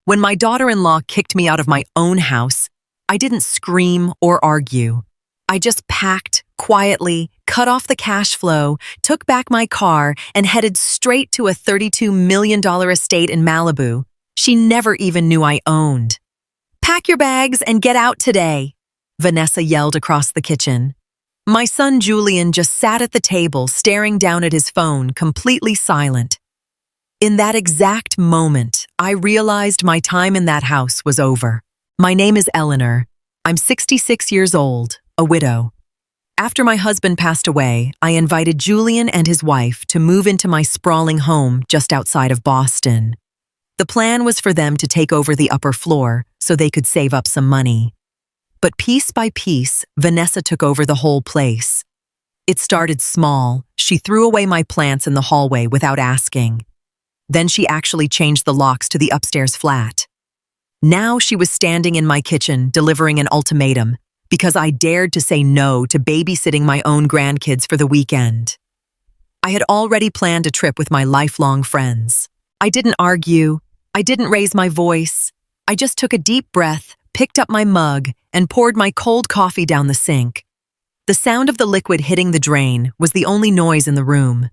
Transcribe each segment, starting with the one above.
When my daughter-in-law kicked me out of my own house, I didn't scream or argue. I just packed quietly, cut off the cash flow, took back my car, and headed straight to a $32 million estate in Malibu she never even knew I owned. "Pack your bags and get out today," Vanessa yelled across the kitchen. My son Julian just sat at the table staring down at his phone, completely silent. In that exact moment, I realized my time in that house was over. My name is Eleanor. I'm 66 years old, a widow. After my husband passed away, I invited Julian and his wife to move into my sprawling home just outside of Boston. The plan was for them to take over the upper floor so they could save up some money. But piece by piece, Vanessa took over the whole place. It started small. She threw away my plants in the hallway without asking. Then she actually changed the locks to the upstairs flat. Now she was standing in my kitchen delivering an ultimatum because I dared to say no to babysitting my own grandkids for the weekend. I had already planned a trip with my lifelong friends. I didn't argue. I didn't raise my voice. I just took a deep breath, picked up my mug, and poured my cold coffee down the sink. The sound of the liquid hitting the drain was the only noise in the room.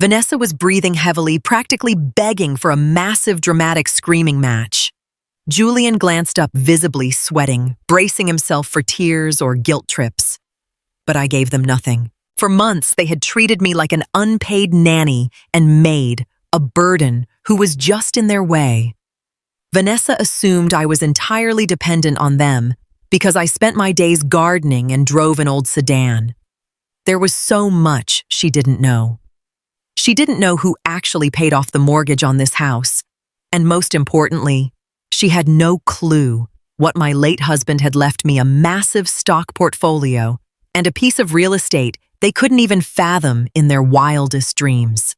Vanessa was breathing heavily, practically begging for a massive, dramatic screaming match. Julian glanced up, visibly sweating, bracing himself for tears or guilt trips. But I gave them nothing. For months, they had treated me like an unpaid nanny and maid, a burden who was just in their way. Vanessa assumed I was entirely dependent on them because I spent my days gardening and drove an old sedan. There was so much she didn't know. She didn't know who actually paid off the mortgage on this house. And most importantly, she had no clue what my late husband had left me: a massive stock portfolio and a piece of real estate they couldn't even fathom in their wildest dreams.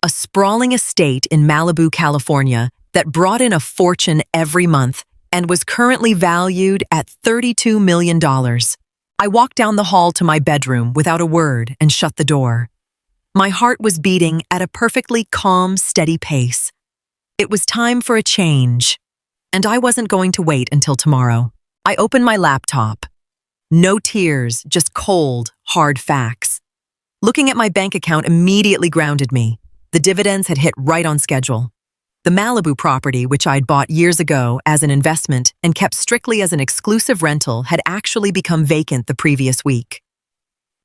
A sprawling estate in Malibu, California that brought in a fortune every month and was currently valued at $32 million. I walked down the hall to my bedroom without a word and shut the door. My heart was beating at a perfectly calm, steady pace. It was time for a change, and I wasn't going to wait until tomorrow. I opened my laptop. No tears, just cold, hard facts. Looking at my bank account immediately grounded me. The dividends had hit right on schedule. The Malibu property, which I'd bought years ago as an investment and kept strictly as an exclusive rental, had actually become vacant the previous week.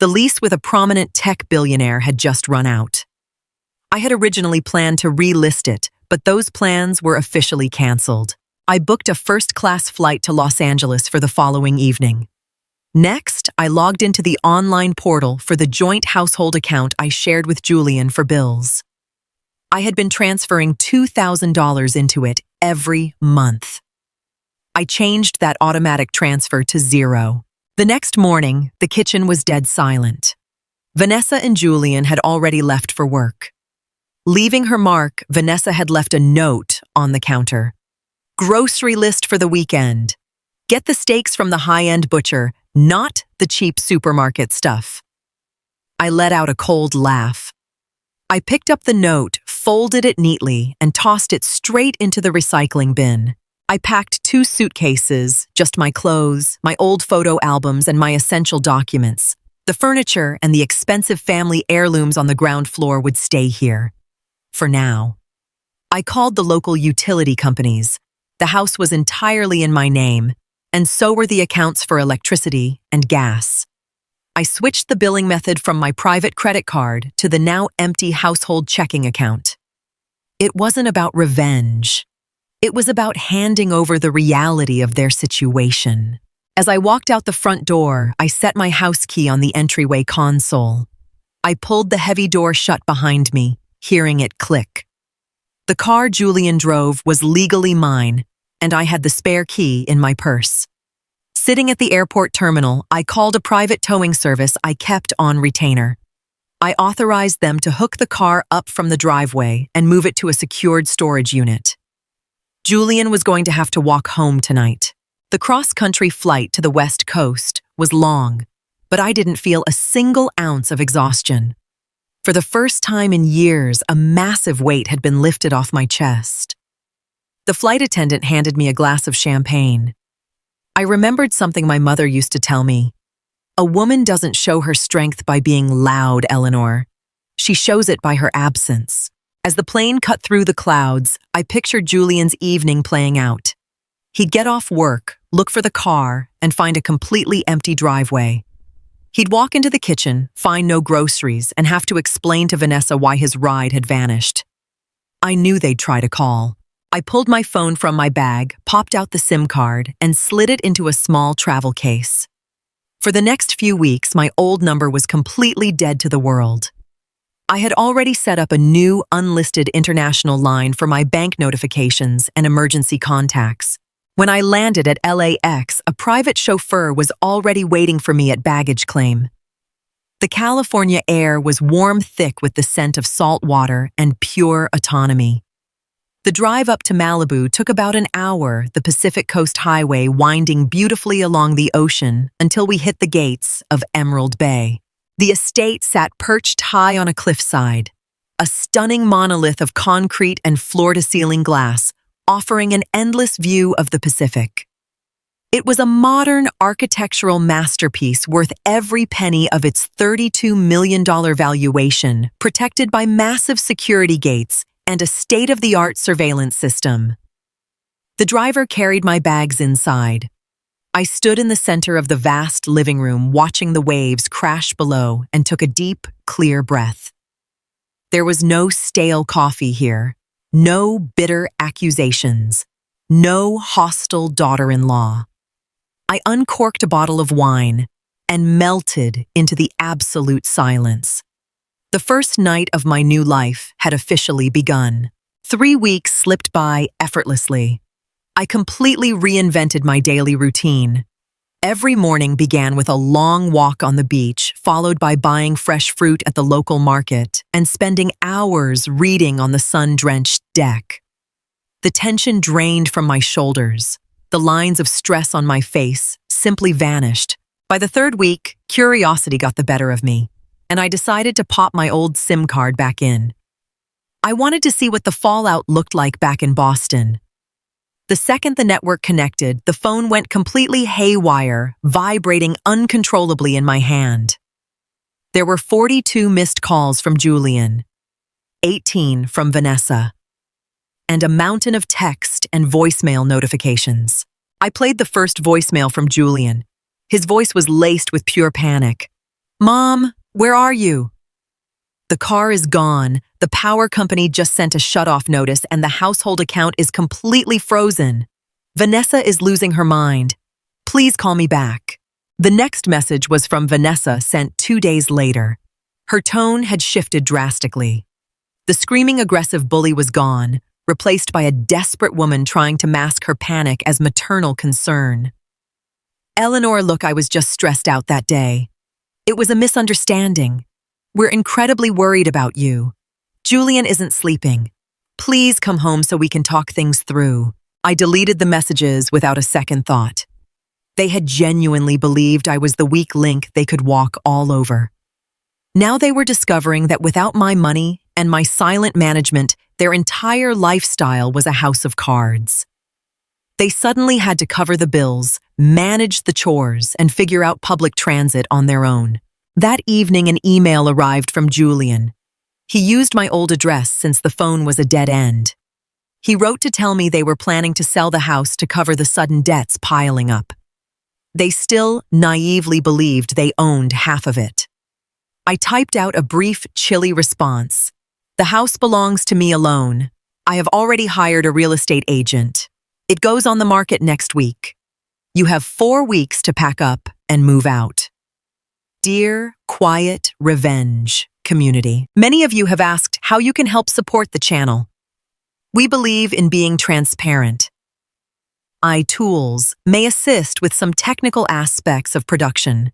The lease with a prominent tech billionaire had just run out. I had originally planned to relist it, but those plans were officially canceled. I booked a first-class flight to Los Angeles for the following evening. Next, I logged into the online portal for the joint household account I shared with Julian for bills. I had been transferring $2,000 into it every month. I changed that automatic transfer to zero. The next morning, the kitchen was dead silent. Vanessa and Julian had already left for work. Leaving her mark, Vanessa had left a note on the counter. "Grocery list for the weekend. Get the steaks from the high-end butcher, not the cheap supermarket stuff." I let out a cold laugh. I picked up the note, folded it neatly, and tossed it straight into the recycling bin. I packed 2 suitcases, just my clothes, my old photo albums, and my essential documents. The furniture and the expensive family heirlooms on the ground floor would stay here. For now. I called the local utility companies. The house was entirely in my name, and so were the accounts for electricity and gas. I switched the billing method from my private credit card to the now empty household checking account. It wasn't about revenge. It was about handing over the reality of their situation. As I walked out the front door, I set my house key on the entryway console. I pulled the heavy door shut behind me, hearing it click. The car Julian drove was legally mine, and I had the spare key in my purse. Sitting at the airport terminal, I called a private towing service I kept on retainer. I authorized them to hook the car up from the driveway and move it to a secured storage unit. Julian was going to have to walk home tonight. The cross-country flight to the West Coast was long, but I didn't feel a single ounce of exhaustion. For the first time in years, a massive weight had been lifted off my chest. The flight attendant handed me a glass of champagne. I remembered something my mother used to tell me. A woman doesn't show her strength by being loud, Eleanor. She shows it by her absence. As the plane cut through the clouds, I pictured Julian's evening playing out. He'd get off work, look for the car, and find a completely empty driveway. He'd walk into the kitchen, find no groceries, and have to explain to Vanessa why his ride had vanished. I knew they'd try to call. I pulled my phone from my bag, popped out the SIM card, and slid it into a small travel case. For the next few weeks, my old number was completely dead to the world. I had already set up a new, unlisted international line for my bank notifications and emergency contacts. When I landed at LAX, a private chauffeur was already waiting for me at baggage claim. The California air was warm, thick with the scent of salt water and pure autonomy. The drive up to Malibu took about an hour, the Pacific Coast Highway winding beautifully along the ocean until we hit the gates of Emerald Bay. The estate sat perched high on a cliffside, a stunning monolith of concrete and floor-to-ceiling glass, offering an endless view of the Pacific. It was a modern architectural masterpiece worth every penny of its $32 million valuation, protected by massive security gates and a state-of-the-art surveillance system. The driver carried my bags inside. I stood in the center of the vast living room, watching the waves crash below, and took a deep, clear breath. There was no stale coffee here, no bitter accusations, no hostile daughter-in-law. I uncorked a bottle of wine and melted into the absolute silence. The first night of my new life had officially begun. 3 weeks slipped by effortlessly. I completely reinvented my daily routine. Every morning began with a long walk on the beach, followed by buying fresh fruit at the local market and spending hours reading on the sun-drenched deck. The tension drained from my shoulders. The lines of stress on my face simply vanished. By the 3rd week, curiosity got the better of me, and I decided to pop my old SIM card back in. I wanted to see what the fallout looked like back in Boston. The second the network connected, the phone went completely haywire, vibrating uncontrollably in my hand. There were 42 missed calls from Julian, 18 from Vanessa, and a mountain of text and voicemail notifications. I played the first voicemail from Julian. His voice was laced with pure panic. "Mom, where are you?" "The car is gone. The power company just sent a shut-off notice and the household account is completely frozen. Vanessa is losing her mind. Please call me back." The next message was from Vanessa, sent 2 days later. Her tone had shifted drastically. The screaming, aggressive bully was gone, replaced by a desperate woman trying to mask her panic as maternal concern. "Eleanor, look, I was just stressed out that day. It was a misunderstanding. We're incredibly worried about you. Julian isn't sleeping. Please come home so we can talk things through." I deleted the messages without a second thought. They had genuinely believed I was the weak link they could walk all over. Now they were discovering that without my money and my silent management, their entire lifestyle was a house of cards. They suddenly had to cover the bills, manage the chores, and figure out public transit on their own. That evening, an email arrived from Julian. He used my old address since the phone was a dead end. He wrote to tell me they were planning to sell the house to cover the sudden debts piling up. They still naively believed they owned half of it. I typed out a brief, chilly response. "The house belongs to me alone. I have already hired a real estate agent. It goes on the market next week. You have 4 weeks to pack up and move out." Dear Quiet Revenge community, many of you have asked how you can help support the channel. We believe in being transparent. iTools may assist with some technical aspects of production,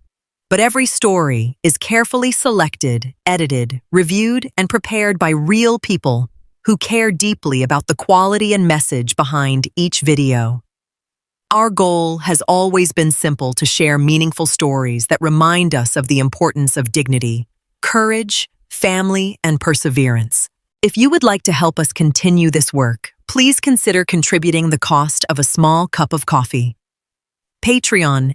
but every story is carefully selected, edited, reviewed, and prepared by real people who care deeply about the quality and message behind each video. Our goal has always been simple: to share meaningful stories that remind us of the importance of dignity, courage, family, and perseverance. If you would like to help us continue this work, please consider contributing the cost of a small cup of coffee. Patreon,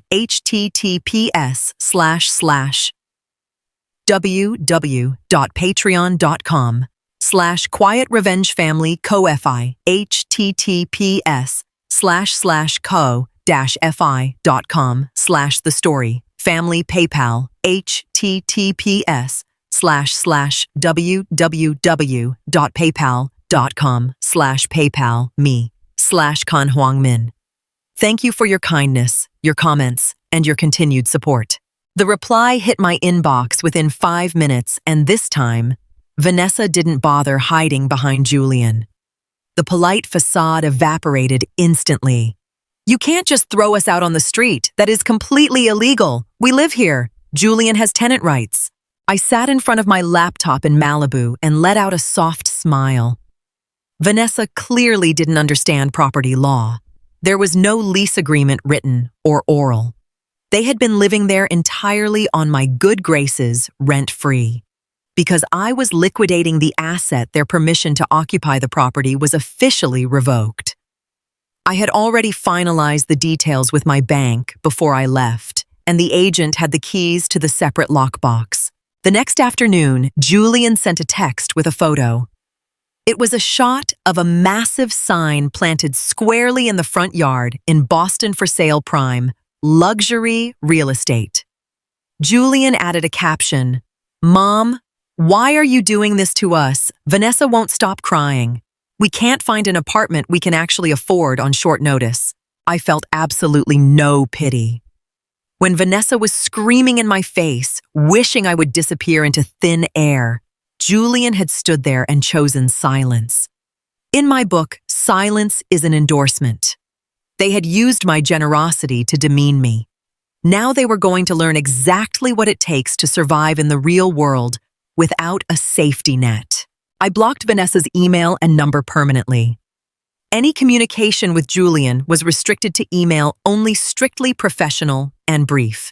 www.patreon.com/quiet-revenge-family-co-fi, https://co-fi.com/the story, family PayPal, https://www.paypal.com/paypal-me/Kan-Huang-Min. Thank you for your kindness, your comments, and your continued support. The reply hit my inbox within 5 minutes, and this time, Vanessa didn't bother hiding behind Julian. The polite facade evaporated instantly. "You can't just throw us out on the street. That is completely illegal. We live here. Julian has tenant rights." I sat in front of my laptop in Malibu and let out a soft smile. Vanessa clearly didn't understand property law. There was no lease agreement written or oral. They had been living there entirely on my good graces, rent-free. Because I was liquidating the asset, their permission to occupy the property was officially revoked. I had already finalized the details with my bank before I left, and the agent had the keys to the separate lockbox. The next afternoon, Julian sent a text with a photo. It was a shot of a massive sign planted squarely in the front yard in Boston for sale prime, luxury real estate. Julian added a caption, "Mom, why are you doing this to us? Vanessa won't stop crying. We can't find an apartment we can actually afford on short notice." I felt absolutely no pity. When Vanessa was screaming in my face, wishing I would disappear into thin air, Julian had stood there and chosen silence. In my book, silence is an endorsement. They had used my generosity to demean me. Now they were going to learn exactly what it takes to survive in the real world without a safety net. I blocked Vanessa's email and number permanently. Any communication with Julian was restricted to email, only strictly professional and brief.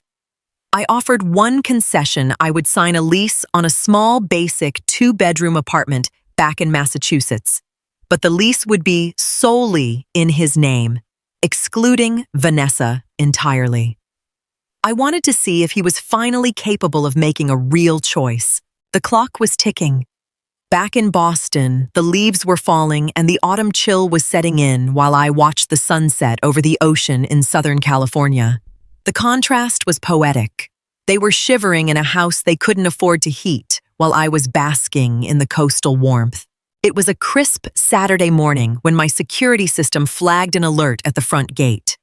I offered one concession: I would sign a lease on a small, basic 2-bedroom apartment back in Massachusetts, but the lease would be solely in his name, excluding Vanessa entirely. I wanted to see if he was finally capable of making a real choice. The clock was ticking. Back in Boston, the leaves were falling and the autumn chill was setting in while I watched the sunset over the ocean in Southern California. The contrast was poetic. They were shivering in a house they couldn't afford to heat, while I was basking in the coastal warmth. It was a crisp Saturday morning when my security system flagged an alert at the front gate.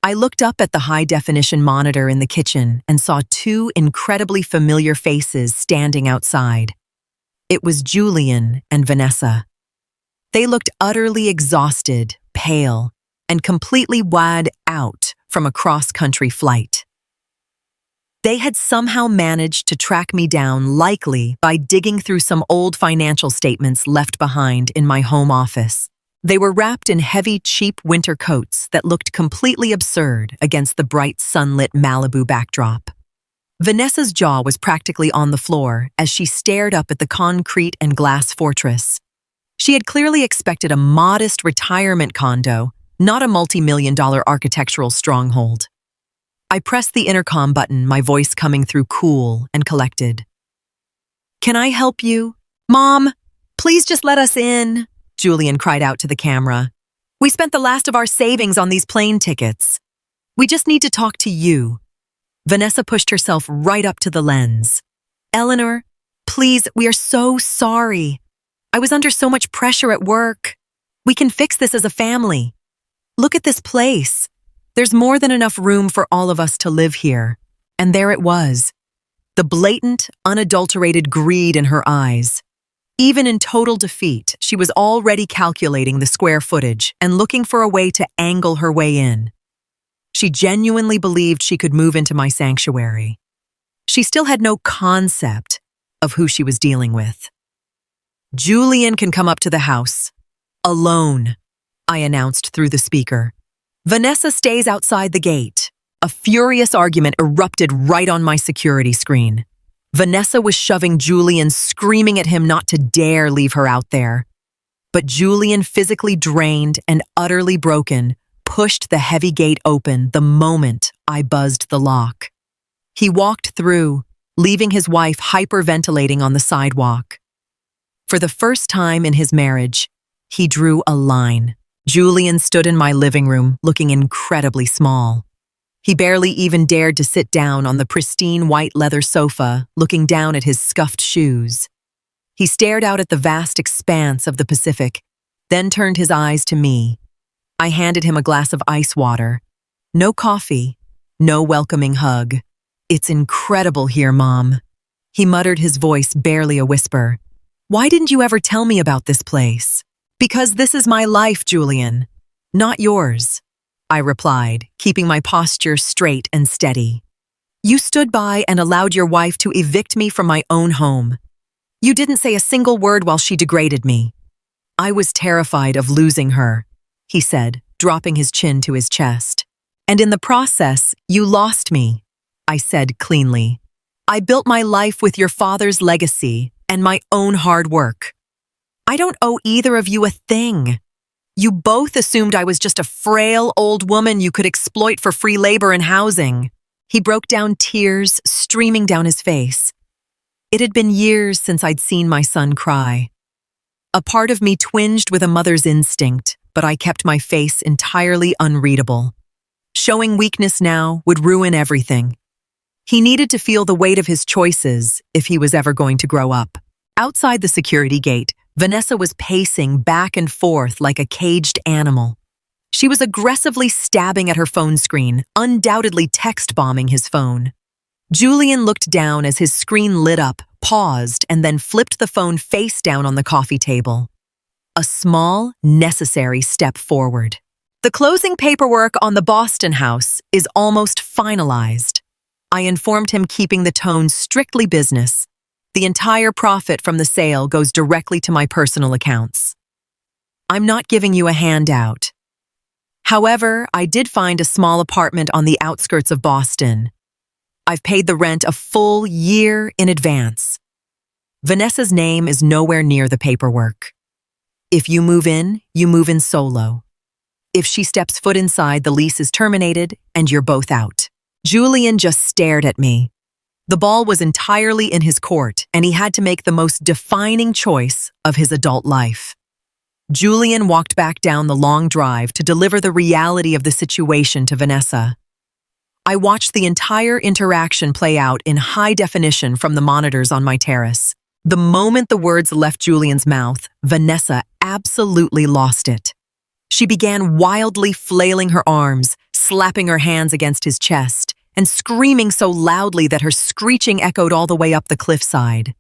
I looked up at the high-definition monitor in the kitchen and saw 2 incredibly familiar faces standing outside. It was Julian and Vanessa. They looked utterly exhausted, pale, and completely wad out from a cross-country flight. They had somehow managed to track me down, likely by digging through some old financial statements left behind in my home office. They were wrapped in heavy, cheap winter coats that looked completely absurd against the bright, sunlit Malibu backdrop. Vanessa's jaw was practically on the floor as she stared up at the concrete and glass fortress. She had clearly expected a modest retirement condo, not a multi-million-dollar architectural stronghold. I pressed the intercom button, my voice coming through cool and collected. "Can I help you?" "Mom, please just let us in," Julian cried out to the camera. "We spent the last of our savings on these plane tickets. We just need to talk to you." Vanessa pushed herself right up to the lens. "Eleanor, please, we are so sorry. I was under so much pressure at work. We can fix this as a family. Look at this place. There's more than enough room for all of us to live here." And there it was. The blatant, unadulterated greed in her eyes. Even in total defeat, she was already calculating the square footage and looking for a way to angle her way in. She genuinely believed she could move into my sanctuary. She still had no concept of who she was dealing with. "Julian can come up to the house. Alone," I announced through the speaker. "Vanessa stays outside the gate." A furious argument erupted right on my security screen. Vanessa was shoving Julian, screaming at him not to dare leave her out there. But Julian, physically drained and utterly broken, pushed the heavy gate open the moment I buzzed the lock. He walked through, leaving his wife hyperventilating on the sidewalk. For the first time in his marriage, he drew a line. Julian stood in my living room, looking incredibly small. He barely even dared to sit down on the pristine white leather sofa, looking down at his scuffed shoes. He stared out at the vast expanse of the Pacific, then turned his eyes to me. I handed him a glass of ice water. No coffee, no welcoming hug. "It's incredible here, Mom." He muttered, his voice barely a whisper. "Why didn't you ever tell me about this place?" "Because this is my life, Julian, not yours," I replied, keeping my posture straight and steady. "You stood by and allowed your wife to evict me from my own home. You didn't say a single word while she degraded me." "I was terrified of losing her," he said, dropping his chin to his chest. "And in the process, you lost me," I said cleanly. "I built my life with your father's legacy and my own hard work. I don't owe either of you a thing. You both assumed I was just a frail old woman you could exploit for free labor and housing." He broke down, tears streaming down his face. It had been years since I'd seen my son cry. A part of me twinged with a mother's instinct, but I kept my face entirely unreadable. Showing weakness now would ruin everything. He needed to feel the weight of his choices if he was ever going to grow up. Outside the security gate, Vanessa was pacing back and forth like a caged animal. She was aggressively stabbing at her phone screen, undoubtedly text-bombing his phone. Julian looked down as his screen lit up, paused, and then flipped the phone face down on the coffee table. A small, necessary step forward. "The closing paperwork on the Boston house is almost finalized," I informed him, keeping the tone strictly business. "The entire profit from the sale goes directly to my personal accounts. I'm not giving you a handout. However, I did find a small apartment on the outskirts of Boston. I've paid the rent a full year in advance. Vanessa's name is nowhere near the paperwork. If you move in solo. If she steps foot inside, the lease is terminated and you're both out." Julian just stared at me. The ball was entirely in his court, and he had to make the most defining choice of his adult life. Julian walked back down the long drive to deliver the reality of the situation to Vanessa. I watched the entire interaction play out in high definition from the monitors on my terrace. The moment the words left Julian's mouth, Vanessa absolutely lost it. She began wildly flailing her arms, slapping her hands against his chest, and screaming so loudly that her screeching echoed all the way up the cliffside.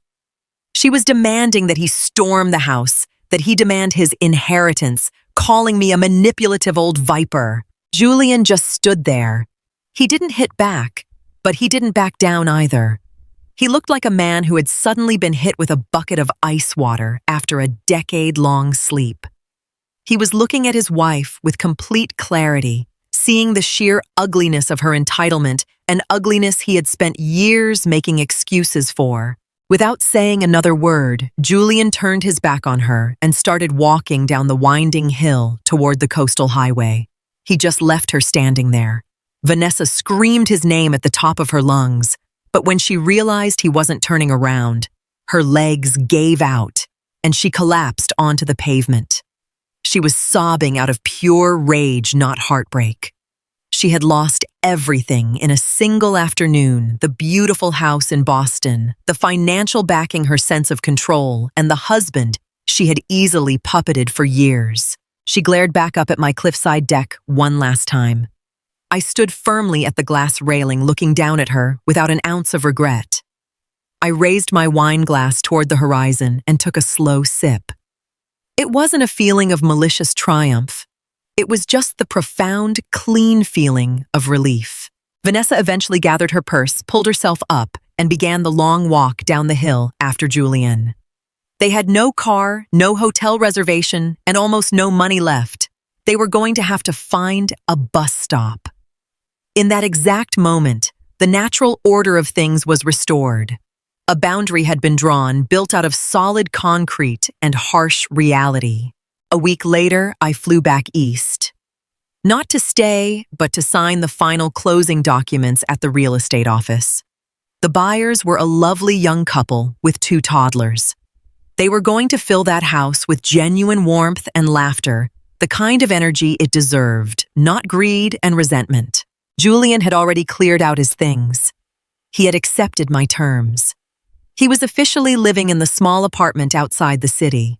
She was demanding that he storm the house, that he demand his inheritance, calling me a manipulative old viper. Julian just stood there. He didn't hit back, but he didn't back down either. He looked like a man who had suddenly been hit with a bucket of ice water after a decade-long sleep. He was looking at his wife with complete clarity, seeing the sheer ugliness of her entitlement, an ugliness he had spent years making excuses for. Without saying another word, Julian turned his back on her and started walking down the winding hill toward the coastal highway. He just left her standing there. Vanessa screamed his name at the top of her lungs, but when she realized he wasn't turning around, her legs gave out and she collapsed onto the pavement. She was sobbing out of pure rage, not heartbreak. She had lost everything in a single afternoon: the beautiful house in Boston, the financial backing, her sense of control, and the husband she had easily puppeted for years. She glared back up at my cliffside deck one last time. I stood firmly at the glass railing, looking down at her without an ounce of regret. I raised my wine glass toward the horizon and took a slow sip. It wasn't a feeling of malicious triumph. It was just the profound, clean feeling of relief. Vanessa eventually gathered her purse, pulled herself up, and began the long walk down the hill after Julian. They had no car, no hotel reservation, and almost no money left. They were going to have to find a bus stop. In that exact moment, the natural order of things was restored. A boundary had been drawn, built out of solid concrete and harsh reality. A week later, I flew back east. Not to stay, but to sign the final closing documents at the real estate office. The buyers were a lovely young couple with 2 toddlers. They were going to fill that house with genuine warmth and laughter, the kind of energy it deserved, not greed and resentment. Julian had already cleared out his things. He had accepted my terms. He was officially living in the small apartment outside the city.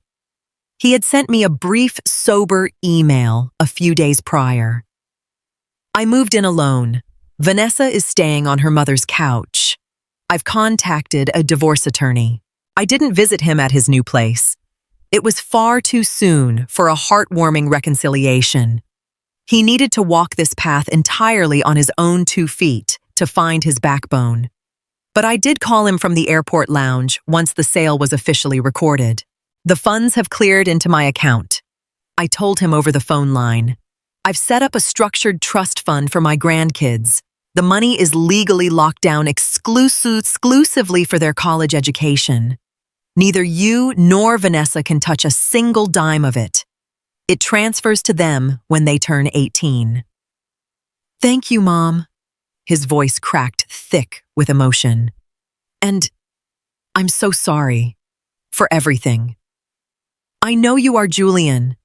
He had sent me a brief, sober email a few days prior. I moved in alone. Vanessa is staying on her mother's couch. I've contacted a divorce attorney. I didn't visit him at his new place. It was far too soon for a heartwarming reconciliation. He needed to walk this path entirely on his own 2 feet to find his backbone. But I did call him from the airport lounge once the sale was officially recorded. The funds have cleared into my account. I told him over the phone line. I've set up a structured trust fund for my grandkids. The money is legally locked down exclusively for their college education. Neither you nor Vanessa can touch a single dime of it. It transfers to them when they turn 18. Thank you, Mom. His voice cracked thick with emotion. And I'm so sorry for everything. I know you are Julian,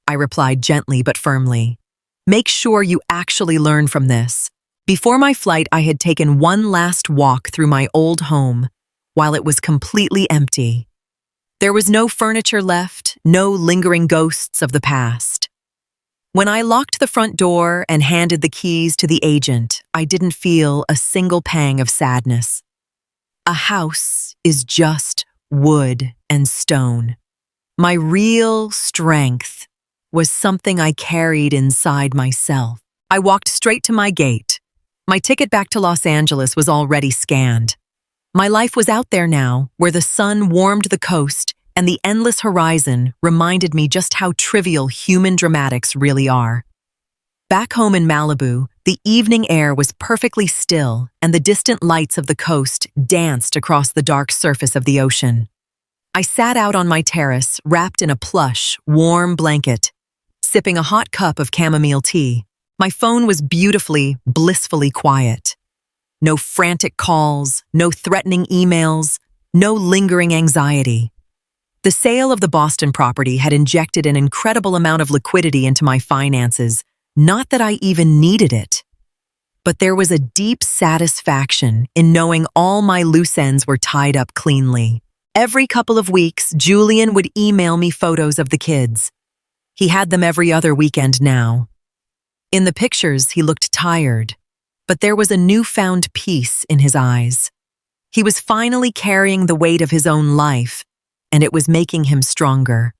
I replied gently but firmly. Make sure you actually learn from this. Before my flight, I had taken one last walk through my old home while it was completely empty. There was no furniture left, no lingering ghosts of the past. When I locked the front door and handed the keys to the agent, I didn't feel a single pang of sadness. A house is just wood and stone. My real strength was something I carried inside myself. I walked straight to my gate. My ticket back to Los Angeles was already scanned. My life was out there now, where the sun warmed the coast and the endless horizon reminded me just how trivial human dramatics really are. Back home in Malibu, the evening air was perfectly still and the distant lights of the coast danced across the dark surface of the ocean. I sat out on my terrace, wrapped in a plush, warm blanket, sipping a hot cup of chamomile tea. My phone was beautifully, blissfully quiet. No frantic calls, no threatening emails, no lingering anxiety. The sale of the Boston property had injected an incredible amount of liquidity into my finances, not that I even needed it. But there was a deep satisfaction in knowing all my loose ends were tied up cleanly. Every couple of weeks, Julian would email me photos of the kids. He had them every other weekend now. In the pictures, he looked tired, but there was a newfound peace in his eyes. He was finally carrying the weight of his own life, and it was making him stronger.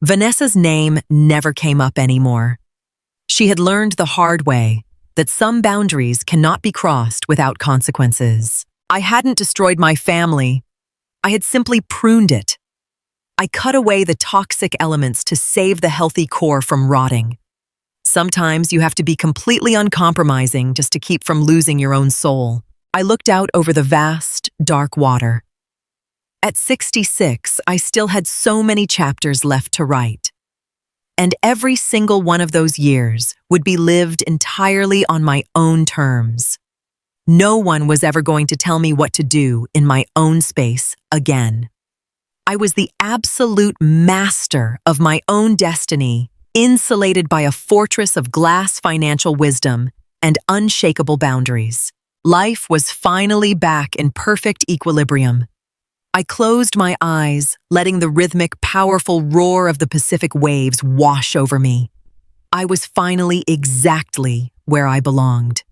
Vanessa's name never came up anymore. She had learned the hard way that some boundaries cannot be crossed without consequences. I hadn't destroyed my family. I had simply pruned it. I cut away the toxic elements to save the healthy core from rotting. Sometimes you have to be completely uncompromising just to keep from losing your own soul. I looked out over the vast, dark water. At 66, I still had so many chapters left to write. And every single one of those years would be lived entirely on my own terms. No one was ever going to tell me what to do in my own space again. I was the absolute master of my own destiny, insulated by a fortress of glass financial wisdom and unshakable boundaries. Life was finally back in perfect equilibrium. I closed my eyes, letting the rhythmic, powerful roar of the Pacific waves wash over me. I was finally exactly where I belonged.